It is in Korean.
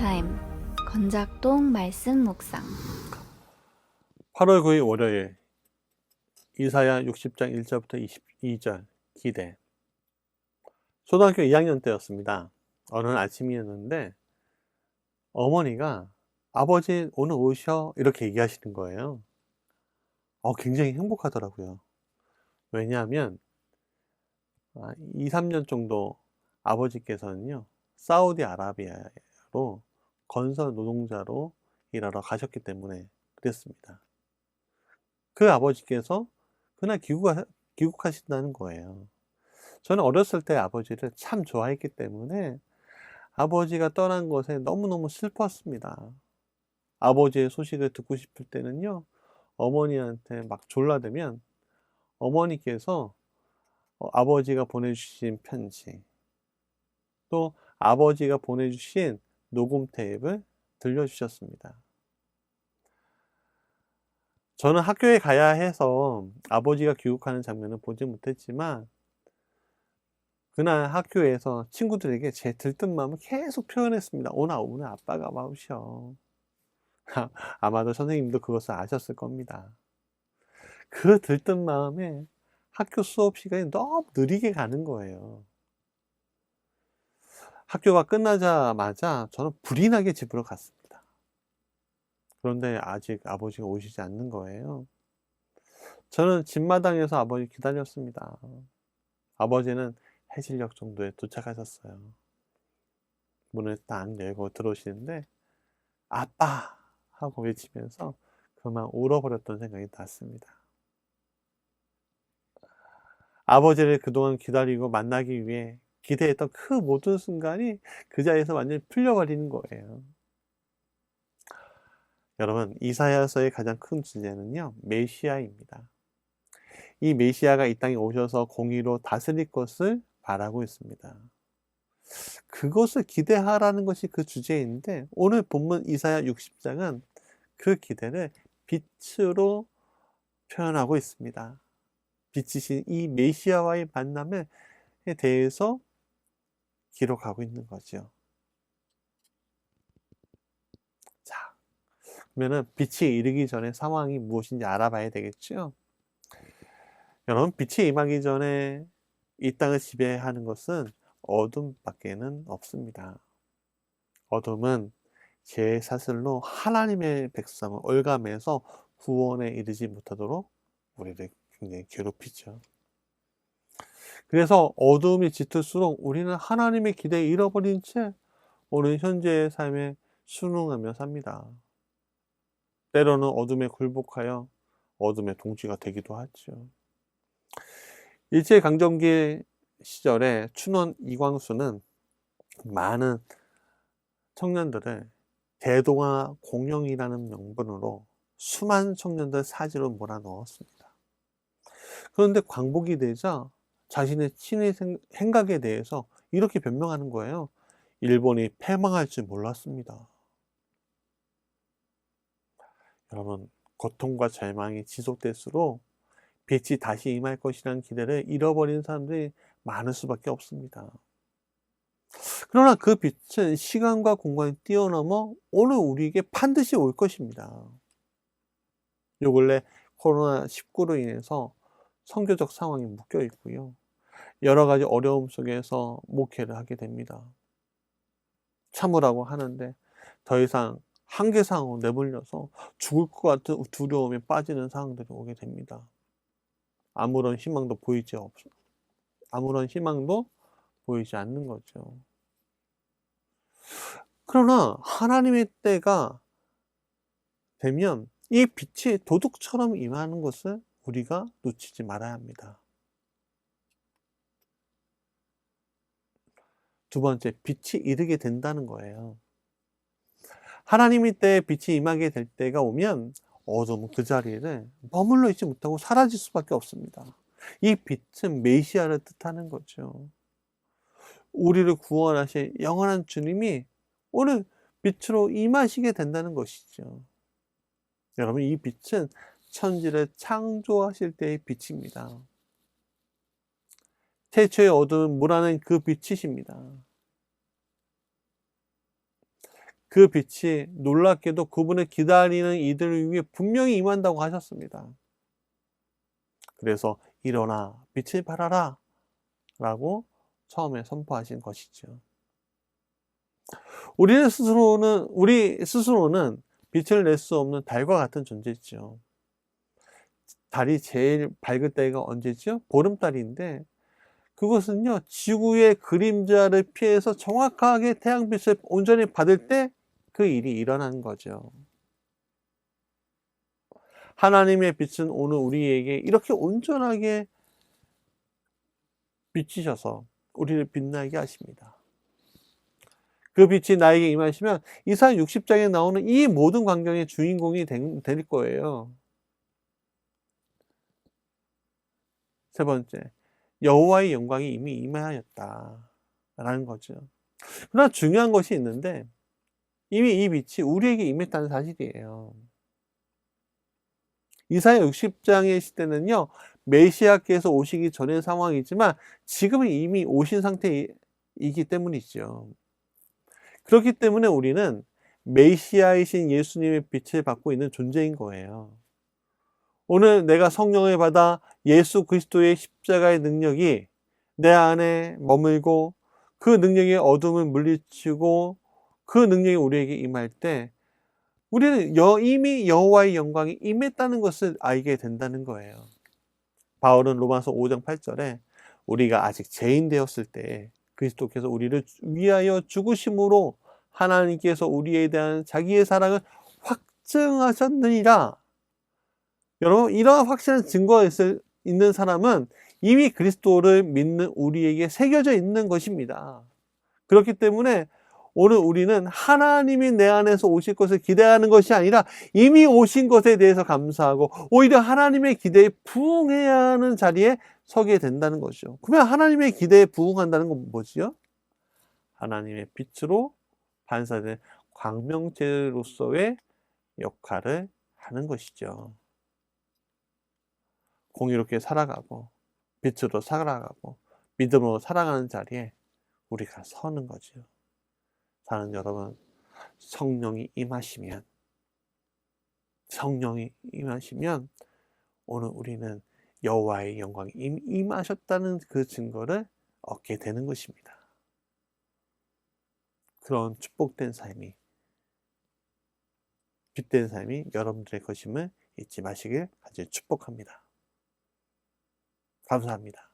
타임 건작동 말씀 묵상 8월 9일 월요일 이사야 60장 1절부터 22절 기대. 초등학교 2학년 때였습니다. 어느 아침이었는데 어머니가 아버지 오늘 오셔 이렇게 얘기하시는 거예요. 굉장히 행복하더라고요. 왜냐하면 2, 3년 정도 아버지께서는요 사우디아라비아로 건설 노동자로 일하러 가셨기 때문에 그랬습니다. 그 아버지께서 그날 귀국하신다는 거예요. 저는 어렸을 때 아버지를 참 좋아했기 때문에 아버지가 떠난 것에 너무너무 슬펐습니다. 아버지의 소식을 듣고 싶을 때는요 어머니한테 막 졸라대면 어머니께서 아버지가 보내주신 편지, 또 아버지가 보내주신 녹음 테이프를 들려주셨습니다. 저는 학교에 가야 해서 아버지가 귀국하는 장면을 보지 못했지만 그날 학교에서 친구들에게 제 들뜬 마음을 계속 표현했습니다. 오늘 아빠가 와우셔. 아마도 선생님도 그것을 아셨을 겁니다. 그 들뜬 마음에 학교 수업 시간이 너무 느리게 가는 거예요. 학교가 끝나자마자 저는 불이 나게 집으로 갔습니다. 그런데 아직 아버지가 오시지 않는 거예요. 저는 집마당에서 아버지 기다렸습니다. 아버지는 해질녘 정도에 도착하셨어요. 문을 딱 열고 들어오시는데 아빠! 하고 외치면서 그만 울어버렸던 생각이 났습니다. 아버지를 그동안 기다리고 만나기 위해 기대했던 그 모든 순간이 그 자리에서 완전히 풀려버리는 거예요. 여러분, 이사야서의 가장 큰 주제는요 메시아입니다. 이 메시아가 이 땅에 오셔서 공의로 다스릴 것을 말하고 있습니다. 그것을 기대하라는 것이 그 주제인데 오늘 본문 이사야 60장은 그 기대를 빛으로 표현하고 있습니다. 빛이신 이 메시아와의 만남에 대해서 기록하고 있는 거죠. 자, 그러면은 빛이 이르기 전에 상황이 무엇인지 알아봐야 되겠죠. 여러분, 빛이 임하기 전에 이 땅을 지배하는 것은 어둠밖에는 없습니다. 어둠은 죄의 사슬로 하나님의 백성을 올가매서 구원에 이르지 못하도록 우리를 굉장히 괴롭히죠. 그래서 어둠이 짙을수록 우리는 하나님의 기대에 잃어버린 채 오늘 현재의 삶에 순응하며 삽니다. 때로는 어둠에 굴복하여 어둠의 동지가 되기도 하죠. 일제강점기 시절에 춘원 이광수는 많은 청년들을 대동아 공영이라는 명분으로 수많은 청년들 사지로 몰아넣었습니다. 그런데 광복이 되자 자신의 친위 행각에 대해서 이렇게 변명하는 거예요. 일본이 패망할 줄 몰랐습니다. 여러분, 고통과 절망이 지속될수록 빛이 다시 임할 것이라는 기대를 잃어버린 사람들이 많을 수밖에 없습니다. 그러나 그 빛은 시간과 공간을 뛰어넘어 오늘 우리에게 반드시 올 것입니다. 요 근래 코로나19로 인해서 선교적 상황이 묶여 있고요. 여러 가지 어려움 속에서 목회를 하게 됩니다. 참으라고 하는데 더 이상 한계상으로 내몰려서 죽을 것 같은 두려움에 빠지는 상황들이 오게 됩니다. 아무런 희망도 보이지 않는 거죠. 그러나 하나님의 때가 되면 이 빛이 도둑처럼 임하는 것을 우리가 놓치지 말아야 합니다. 두 번째, 빛이 이르게 된다는 거예요. 하나님의 때에 빛이 임하게 될 때가 오면 어둠은 그 자리에 머물러 있지 못하고 사라질 수밖에 없습니다. 이 빛은 메시아를 뜻하는 거죠. 우리를 구원하실 영원한 주님이 오늘 빛으로 임하시게 된다는 것이죠. 여러분, 이 빛은 천지를 창조하실 때의 빛입니다. 태초의 어두운 물 안은 그 빛이십니다. 그 빛이 놀랍게도 그분을 기다리는 이들을 위해 분명히 임한다고 하셨습니다. 그래서 일어나 빛을 발하라 라고 처음에 선포하신 것이죠. 우리 스스로는 빛을 낼 수 없는 달과 같은 존재죠. 달이 제일 밝을 때가 언제죠? 보름달인데, 그것은요, 지구의 그림자를 피해서 정확하게 태양빛을 온전히 받을 때 그 일이 일어나는 거죠. 하나님의 빛은 오늘 우리에게 이렇게 온전하게 비치셔서 우리를 빛나게 하십니다. 그 빛이 나에게 임하시면 이사야 60장에 나오는 이 모든 광경의 주인공이 될 거예요. 세 번째, 여호와의 영광이 이미 임하였다라는 거죠. 그러나 중요한 것이 있는데, 이미 이 빛이 우리에게 임했다는 사실이에요. 이사야 60장의 시대는요, 메시아께서 오시기 전의 상황이지만 지금은 이미 오신 상태이기 때문이죠. 그렇기 때문에 우리는 메시아이신 예수님의 빛을 받고 있는 존재인 거예요. 오늘 내가 성령을 받아 예수 그리스도의 십자가의 능력이 내 안에 머물고 그 능력의 어둠을 물리치고 그 능력이 우리에게 임할 때 우리는 이미 여호와의 영광이 임했다는 것을 알게 된다는 거예요. 바울은 로마서 5장 8절에 우리가 아직 죄인 되었을 때 그리스도께서 우리를 위하여 죽으심으로 하나님께서 우리에 대한 자기의 사랑을 확증하셨느니라. 여러분, 이러한 확실한 증거가 있는 사람은 이미 그리스도를 믿는 우리에게 새겨져 있는 것입니다. 그렇기 때문에 오늘 우리는 하나님이 내 안에서 오실 것을 기대하는 것이 아니라 이미 오신 것에 대해서 감사하고 오히려 하나님의 기대에 부응해야 하는 자리에 서게 된다는 것이죠. 그러면 하나님의 기대에 부응한다는 건 뭐지요? 하나님의 빛으로 반사된 광명체로서의 역할을 하는 것이죠. 공의롭게 살아가고 빛으로 살아가고 믿음으로 살아가는 자리에 우리가 서는 거죠. 사는 여러분, 성령이 임하시면 오늘 우리는 여호와의 영광이 임하셨다는 그 증거를 얻게 되는 것입니다. 그런 축복된 삶이, 빛된 삶이 여러분들의 것임을 잊지 마시길 간절히 축복합니다. 감사합니다.